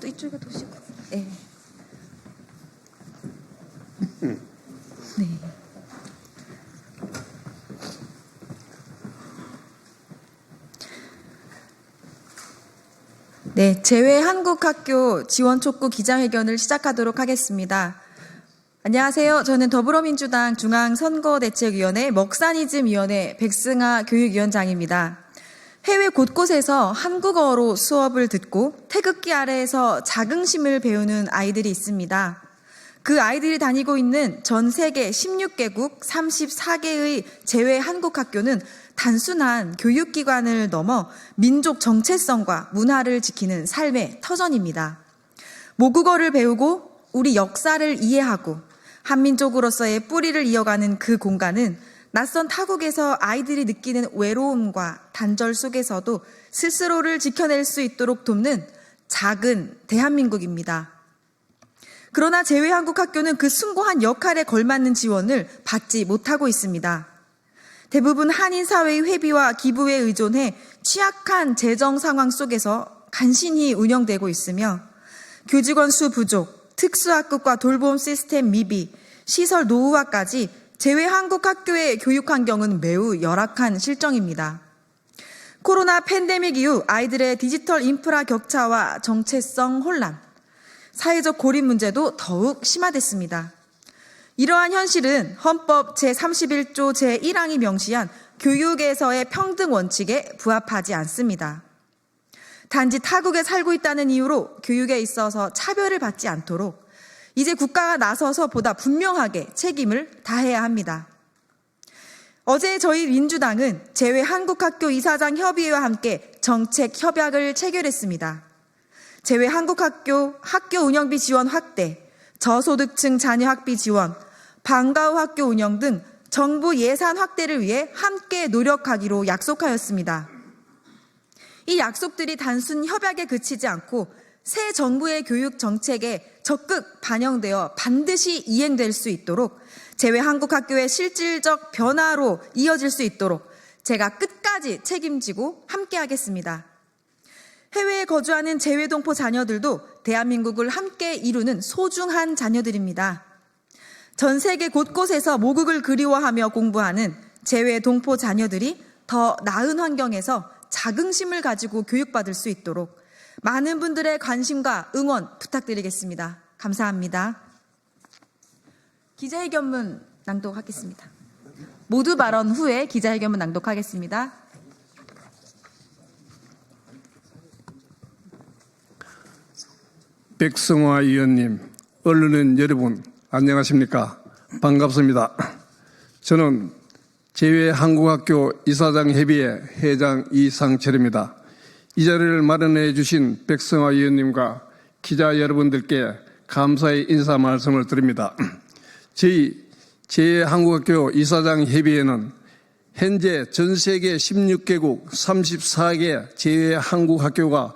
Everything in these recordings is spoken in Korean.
또 이쪽에 도시고. 네. 네. 네, 재외한국학교 지원 촉구 기자회견을 시작하도록 하겠습니다. 안녕하세요. 저는 더불어민주당 중앙선거대책위원회 먹사니즘위원회 백승아 교육위원장입니다. 해외 곳곳에서 한국어로 수업을 듣고 태극기 아래에서 자긍심을 배우는 아이들이 있습니다. 그 아이들이 다니고 있는 전 세계 16개국 34개의 재외한국학교는 단순한 교육기관을 넘어 민족 정체성과 문화를 지키는 삶의 터전입니다. 모국어를 배우고 우리 역사를 이해하고 한민족으로서의 뿌리를 이어가는 그 공간은 낯선 타국에서 아이들이 느끼는 외로움과 단절 속에서도 스스로를 지켜낼 수 있도록 돕는 작은 대한민국입니다. 그러나 재외한국학교는 그 숭고한 역할에 걸맞는 지원을 받지 못하고 있습니다. 대부분 한인 사회의 회비와 기부에 의존해 취약한 재정 상황 속에서 간신히 운영되고 있으며 교직원 수 부족, 특수학급과 돌봄 시스템 미비, 시설 노후화까지 재외한국학교의 교육 환경은 매우 열악한 실정입니다. 코로나 팬데믹 이후 아이들의 디지털 인프라 격차와 정체성 혼란, 사회적 고립 문제도 더욱 심화됐습니다. 이러한 현실은 헌법 제31조 제1항이 명시한 교육에서의 평등 원칙에 부합하지 않습니다. 단지 타국에 살고 있다는 이유로 교육에 있어서 차별을 받지 않도록 이제 국가가 나서서 보다 분명하게 책임을 다해야 합니다. 어제 저희 민주당은 재외한국학교 이사장 협의회와 함께 정책 협약을 체결했습니다. 재외한국학교 학교 운영비 지원 확대, 저소득층 자녀 학비 지원, 방과후 학교 운영 등 정부 예산 확대를 위해 함께 노력하기로 약속하였습니다. 이 약속들이 단순 협약에 그치지 않고 새 정부의 교육 정책에 적극 반영되어 반드시 이행될 수 있도록 재외한국학교의 실질적 변화로 이어질 수 있도록 제가 끝까지 책임지고 함께하겠습니다. 해외에 거주하는 재외동포 자녀들도 대한민국을 함께 이루는 소중한 자녀들입니다. 전 세계 곳곳에서 모국을 그리워하며 공부하는 재외동포 자녀들이 더 나은 환경에서 자긍심을 가지고 교육받을 수 있도록 많은 분들의 관심과 응원 부탁드리겠습니다. 감사합니다. 기자회견문 낭독하겠습니다. 모두 발언 후에 기자회견문 낭독하겠습니다. 백승화 의원님, 언론인 여러분, 안녕하십니까? 반갑습니다. 저는 재외한국학교 이사장협의회 회장 이상철입니다. 이 자리를 마련해 주신 백승화 의원님과 기자 여러분들께 감사의 인사 말씀을 드립니다. 저희 재외한국학교 이사장협의회는 현재 전 세계 16개국 34개 재외한국학교가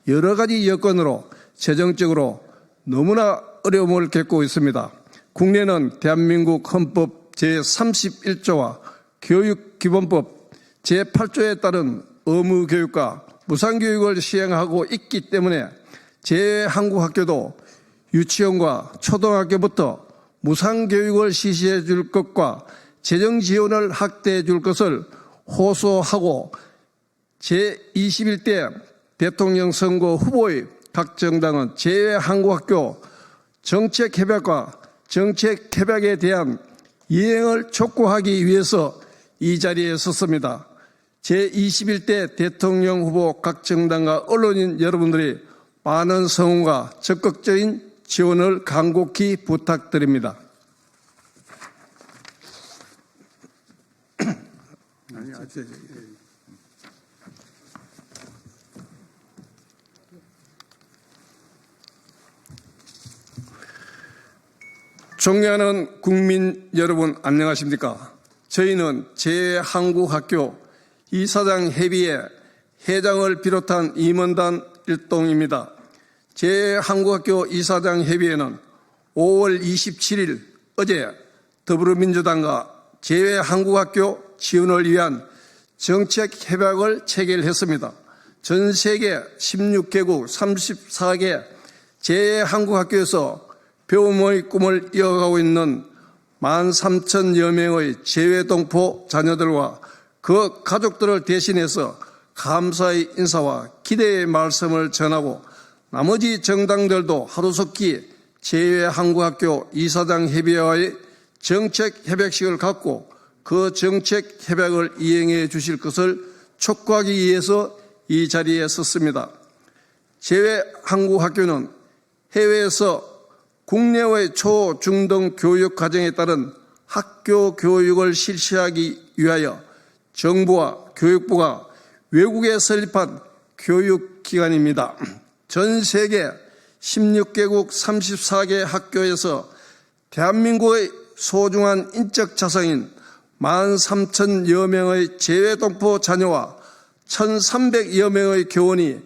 여러 가지 여건으로 재정적으로 너무나 어려움을 겪고 있습니다. 국내는 대한민국 헌법 제31조와 교육기본법 제8조에 따른 의무교육과 무상교육을 시행하고 있기 때문에 재외한국학교도 유치원과 초등학교부터 무상교육을 실시해 줄 것과 재정 지원을 확대해 줄 것을 호소하고 제21대 대통령 선거 후보의 각 정당은 재외한국학교 정책협약과 정책협약에 대한 이행을 촉구하기 위해서 이 자리에 섰습니다. 제21대 대통령 후보 각 정당과 언론인 여러분들이 많은 성원과 적극적인 지원을 간곡히 부탁드립니다. 존경하는 국민 여러분 안녕하십니까? 저희는 재외한국학교 이사장협의회 회장을 비롯한 임원단 일동입니다. 재외한국학교 이사장협의회는 5월 27일 어제 더불어민주당과 재외한국학교 지원을 위한 정책협약을 체결했습니다. 전 세계 16개국 34개 제2한국학교에서 배움의 꿈을 이어가고 있는 13,000여 명의 재외동포 자녀들과 그 가족들을 대신해서 감사의 인사와 기대의 말씀을 전하고 나머지 정당들도 하루속히 제2한국학교 이사장 협의회와의 정책 협약식을 갖고 그 정책 협약을 이행해 주실 것을 촉구하기 위해서 이 자리에 섰습니다. 제2한국학교는 해외에서 국내외 초, 중 등 교육 과정에 따른 학교 교육을 실시하기 위하여 정부와 교육부가 외국에 설립한 교육기관입니다. 전 세계 16개국 34개 학교에서 대한민국의 소중한 인적 자산인 13,000여 명의 재외동포 자녀와 1,300여 명의 교원이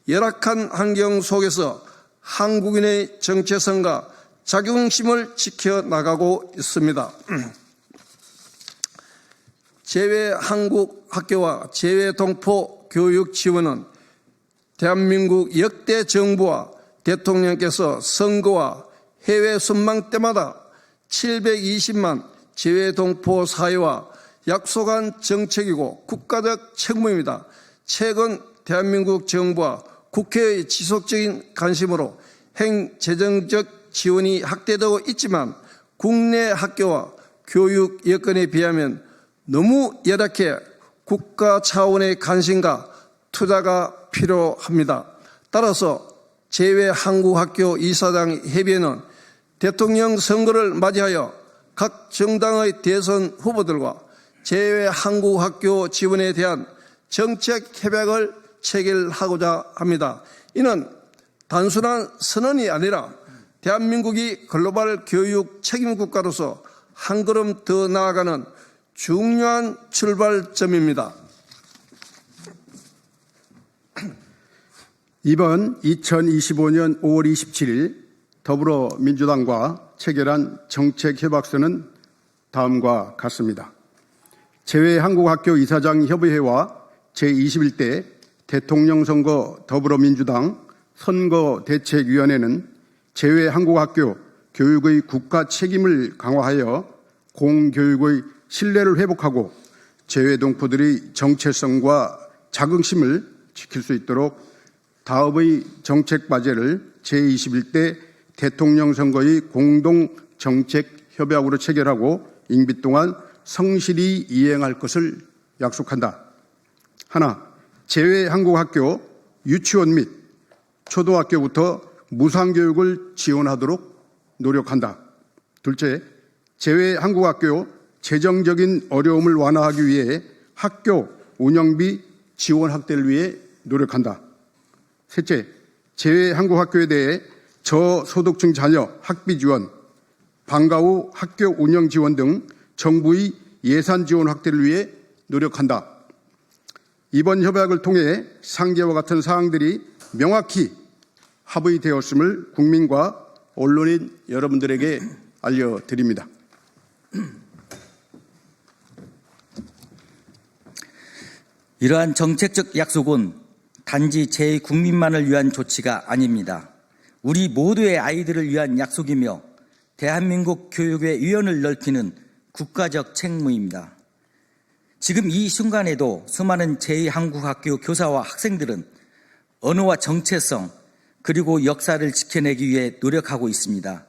열악한 환경 속에서 한국인의 정체성과 자긍심을 지켜나가고 있습니다. 재외한국학교와 재외동포 교육 지원은 대한민국 역대 정부와 대통령께서 선거와 해외 순방 때마다 720만 재외동포 사회와 약속한 정책이고 국가적 책무입니다. 최근 대한민국 정부와 국회의 지속적인 관심으로 행재정적 지원이 확대되고 있지만 국내 학교와 교육 여건에 비하면 너무 열악해 국가 차원의 관심과 투자가 필요합니다. 따라서 제2한국학교 이사장 협의회는 대통령 선거를 맞이하여 각 정당의 대선 후보들과 제2한국학교 지원에 대한 정책 협약을 체결하고자 합니다. 이는 단순한 선언이 아니라 대한민국이 글로벌 교육 책임국가로서 한 걸음 더 나아가는 중요한 출발점입니다. 이번 2025년 5월 27일 더불어민주당과 체결한 정책협약서는 다음과 같습니다. 제2한국학교 이사장 협의회와 제21대 대통령 선거 더불어민주당 선거대책위원회는 제2한국학교 교육의 국가 책임을 강화하여 공교육의 신뢰를 회복하고 재외동포들의 정체성과 자긍심을 지킬 수 있도록 다음의 정책 과제를 제21대 대통령 선거의 공동 정책 협약으로 체결하고 임기 동안 성실히 이행할 것을 약속한다. 하나, 제2한국학교 유치원 및 초등학교부터 무상교육을 지원하도록 노력한다. 둘째, 제2한국학교 재정적인 어려움을 완화하기 위해 학교 운영비 지원 확대를 위해 노력한다. 셋째, 제2한국학교에 대해 저소득층 자녀 학비 지원, 방과 후 학교 운영 지원 등 정부의 예산 지원 확대를 위해 노력한다. 이번 협약을 통해 상계와 같은 사항들이 명확히 합의되었음을 국민과 언론인 여러분들에게 알려드립니다. 이러한 정책적 약속은 단지 제 국민만을 위한 조치가 아닙니다. 우리 모두의 아이들을 위한 약속이며 대한민국 교육의 위원을 넓히는 국가적 책무입니다. 지금 이 순간에도 수많은 제2한국학교 교사와 학생들은 언어와 정체성 그리고 역사를 지켜내기 위해 노력하고 있습니다.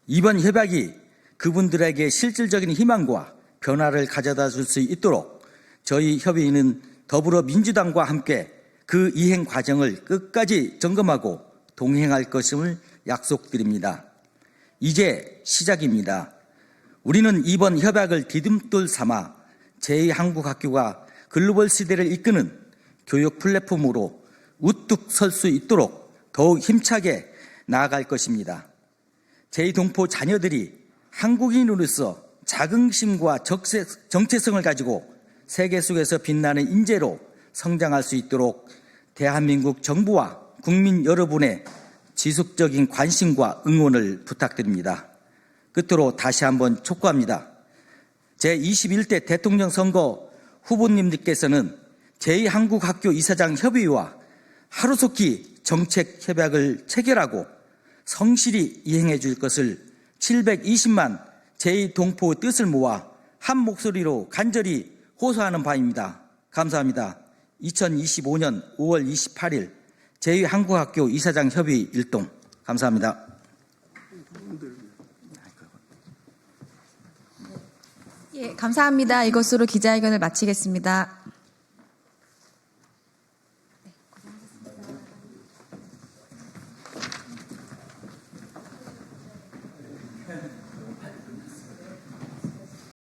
이번 협약이 그분들에게 실질적인 희망과 변화를 가져다 줄 수 있도록 저희 협의회는 더불어민주당과 함께 그 이행 과정을 끝까지 점검하고 동행할 것임을 약속드립니다. 이제 시작입니다. 우리는 이번 협약을 디딤돌 삼아 제2한국학교가 글로벌 시대를 이끄는 교육 플랫폼으로 우뚝 설 수 있도록 더욱 힘차게 나아갈 것입니다. 제2동포 자녀들이 한국인으로서 자긍심과 정체성을 가지고 세계 속에서 빛나는 인재로 성장할 수 있도록 대한민국 정부와 국민 여러분의 지속적인 관심과 응원을 부탁드립니다. 끝으로 다시 한번 촉구합니다. 제21대 대통령 선거 후보님들께서는 제2한국학교 이사장 협의회와 하루속히 정책 협약을 체결하고 성실히 이행해 줄 것을 720만 제2동포 뜻을 모아 한 목소리로 간절히 호소하는 바입니다. 감사합니다. 2025년 5월 28일 제2한국학교 이사장 협의 일동. 감사합니다. 예, 감사합니다. 이것으로 기자회견을 마치겠습니다.